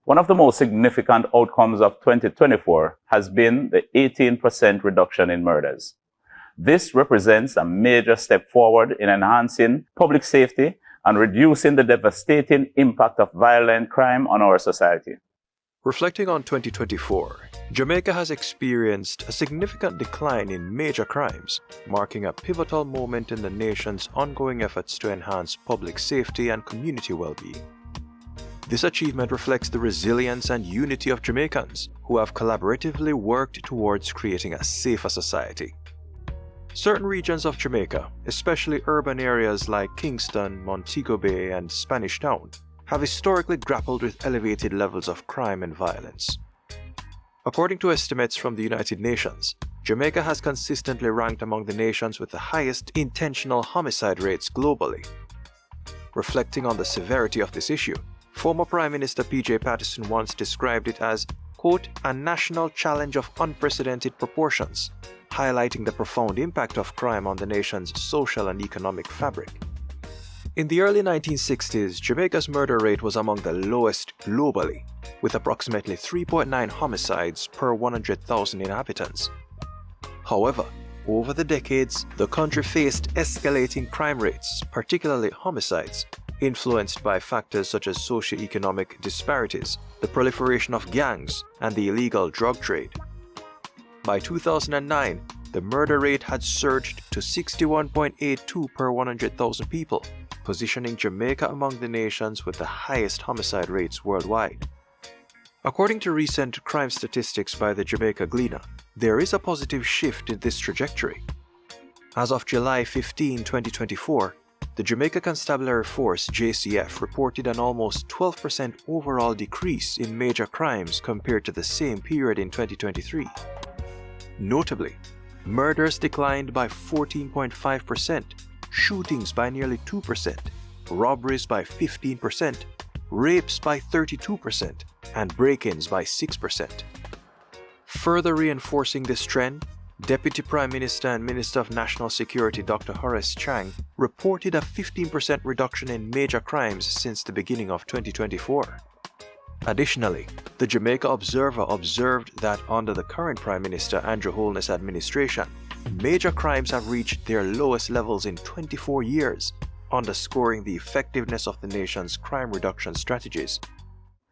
One of the most significant outcomes of 2024 has been the 18% reduction in murders. This represents a major step forward in enhancing public safety and reducing the devastating impact of violent crime on our society. Reflecting on 2024, Jamaica has experienced a significant decline in major crimes, marking a pivotal moment in the nation's ongoing efforts to enhance public safety and community well-being. This achievement reflects the resilience and unity of Jamaicans who have collaboratively worked towards creating a safer society. Certain regions of Jamaica, especially urban areas like Kingston, Montego Bay, and Spanish Town, have historically grappled with elevated levels of crime and violence. According to estimates from the United Nations, Jamaica has consistently ranked among the nations with the highest intentional homicide rates globally. Reflecting on the severity of this issue, former Prime Minister P.J. Patterson once described it as, quote, a national challenge of unprecedented proportions, highlighting the profound impact of crime on the nation's social and economic fabric. In the early 1960s, Jamaica's murder rate was among the lowest globally, with approximately 3.9 homicides per 100,000 inhabitants. However, over the decades, the country faced escalating crime rates, particularly homicides, influenced by factors such as socio-economic disparities, the proliferation of gangs, and the illegal drug trade. By 2009, the murder rate had surged to 61.82 per 100,000 people, positioning Jamaica among the nations with the highest homicide rates worldwide. According to recent crime statistics by the Jamaica Gleaner, there is a positive shift in this trajectory. As of July 15, 2024, the Jamaica Constabulary Force (JCF) reported an almost 12% overall decrease in major crimes compared to the same period in 2023. Notably, murders declined by 14.5%, shootings by nearly 2%, robberies by 15%, rapes by 32%, and break-ins by 6%. Further reinforcing this trend, Deputy Prime Minister and Minister of National Security Dr. Horace Chang reported a 15% reduction in major crimes since the beginning of 2024. Additionally, the Jamaica Observer observed that under the current Prime Minister Andrew Holness administration, major crimes have reached their lowest levels in 24 years, underscoring the effectiveness of the nation's crime reduction strategies.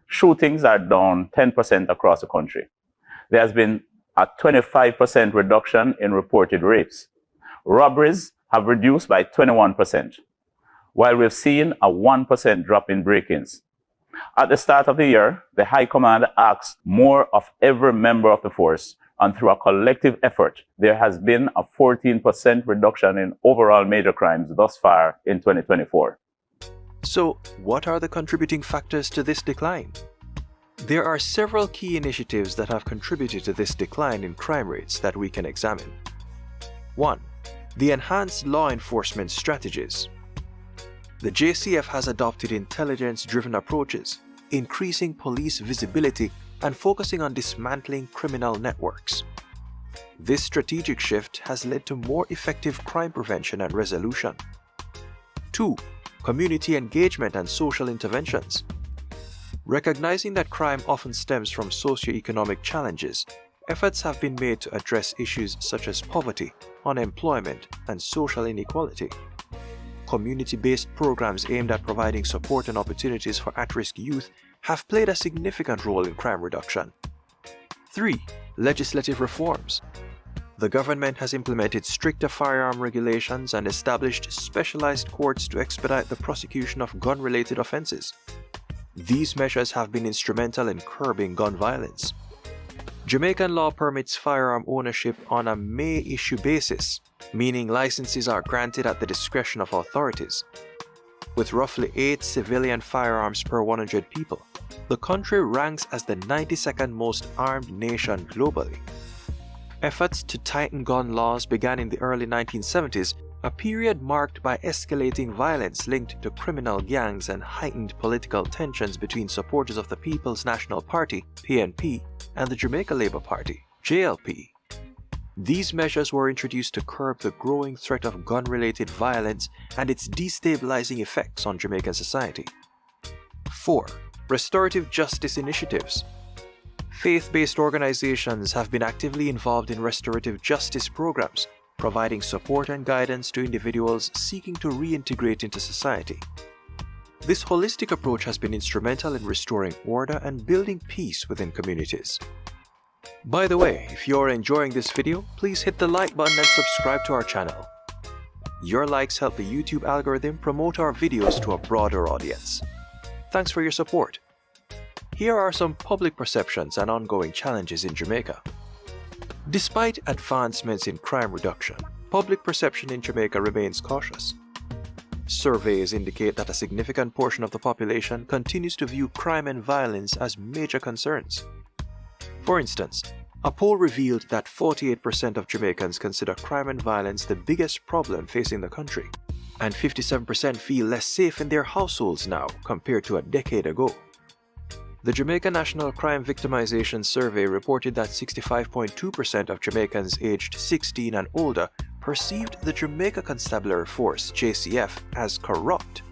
Shootings are down 10% across the country. There has been a 25% reduction in reported rapes. Robberies have reduced by 21%, while we've seen a 1% drop in break-ins. At the start of the year, the High Command asked more of every member of the force, and through a collective effort, there has been a 14% reduction in overall major crimes thus far in 2024. So, what are the contributing factors to this decline? There are several key initiatives that have contributed to this decline in crime rates that we can examine. 1. The enhanced law enforcement strategies. The JCF has adopted intelligence-driven approaches, increasing police visibility and focusing on dismantling criminal networks. This strategic shift has led to more effective crime prevention and resolution. 2. Community engagement and social interventions. Recognizing that crime often stems from socio-economic challenges, efforts have been made to address issues such as poverty, unemployment, and social inequality. Community-based programs aimed at providing support and opportunities for at-risk youth have played a significant role in crime reduction. 3. Legislative reforms. The government has implemented stricter firearm regulations and established specialized courts to expedite the prosecution of gun-related offenses. These measures have been instrumental in curbing gun violence. Jamaican law permits firearm ownership on a may-issue basis, meaning licenses are granted at the discretion of authorities. With roughly 8 civilian firearms per 100 people, the country ranks as the 92nd most armed nation globally. Efforts to tighten gun laws began in the early 1970s, a period marked by escalating violence linked to criminal gangs and heightened political tensions between supporters of the People's National Party (PNP) and the Jamaica Labour Party (JLP). These measures were introduced to curb the growing threat of gun-related violence and its destabilizing effects on Jamaican society. 4. Restorative justice initiatives. Faith-based organizations have been actively involved in restorative justice programs, providing support and guidance to individuals seeking to reintegrate into society. This holistic approach has been instrumental in restoring order and building peace within communities. By the way, if you're enjoying this video, please hit the like button and subscribe to our channel. Your likes help the YouTube algorithm promote our videos to a broader audience. Thanks for your support. Here are some public perceptions and ongoing challenges in Jamaica. Despite advancements in crime reduction, public perception in Jamaica remains cautious. Surveys indicate that a significant portion of the population continues to view crime and violence as major concerns. For instance, a poll revealed that 48% of Jamaicans consider crime and violence the biggest problem facing the country, and 57% feel less safe in their households now compared to a decade ago. The Jamaica National Crime Victimization Survey reported that 65.2% of Jamaicans aged 16 and older perceived the Jamaica Constabulary Force (JCF) as corrupt.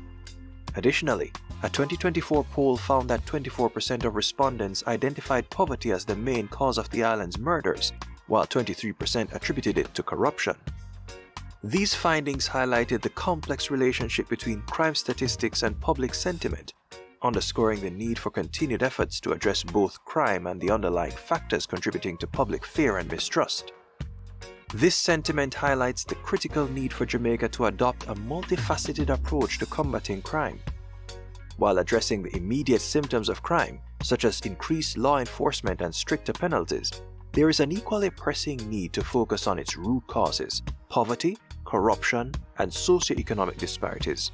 Additionally, a 2024 poll found that 24% of respondents identified poverty as the main cause of the island's murders, while 23% attributed it to corruption. These findings highlighted the complex relationship between crime statistics and public sentiment, underscoring the need for continued efforts to address both crime and the underlying factors contributing to public fear and mistrust. This sentiment highlights the critical need for Jamaica to adopt a multifaceted approach to combating crime. While addressing the immediate symptoms of crime, such as increased law enforcement and stricter penalties, there is an equally pressing need to focus on its root causes: poverty, corruption, and socioeconomic disparities.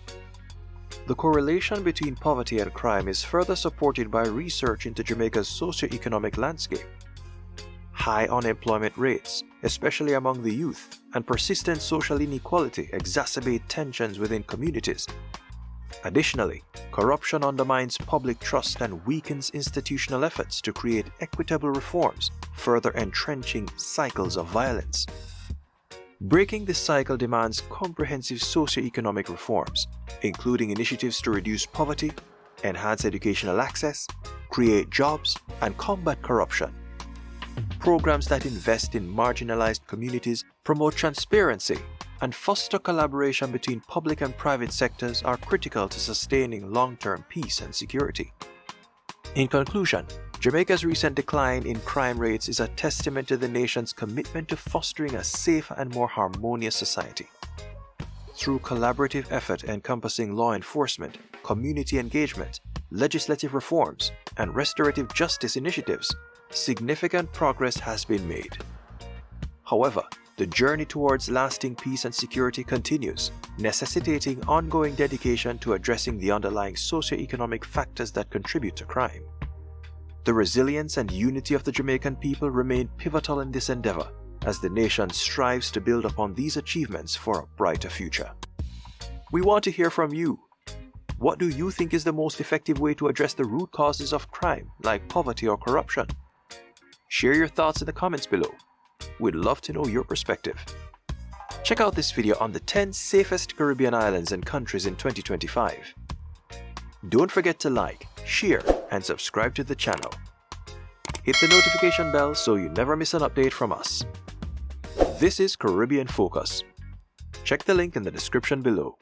The correlation between poverty and crime is further supported by research into Jamaica's socioeconomic landscape. High unemployment rates, especially among the youth, and persistent social inequality exacerbate tensions within communities. Additionally, corruption undermines public trust and weakens institutional efforts to create equitable reforms, further entrenching cycles of violence. Breaking this cycle demands comprehensive socio-economic reforms, including initiatives to reduce poverty, enhance educational access, create jobs, and combat corruption. Programs that invest in marginalized communities, promote transparency, and foster collaboration between public and private sectors are critical to sustaining long-term peace and security. In conclusion, Jamaica's recent decline in crime rates is a testament to the nation's commitment to fostering a safer and more harmonious society. Through collaborative effort encompassing law enforcement, community engagement, legislative reforms, and restorative justice initiatives, significant progress has been made. However, the journey towards lasting peace and security continues, necessitating ongoing dedication to addressing the underlying socioeconomic factors that contribute to crime. The resilience and unity of the Jamaican people remain pivotal in this endeavor, as the nation strives to build upon these achievements for a brighter future. We want to hear from you. What do you think is the most effective way to address the root causes of crime, like poverty or corruption? Share your thoughts in the comments below. We'd love to know your perspective. Check out this video on the 10 safest Caribbean islands and countries in 2025. Don't forget to like, share, and subscribe to the channel. Hit the notification bell so you never miss an update from us. This is Caribbean Focus. Check the link in the description below.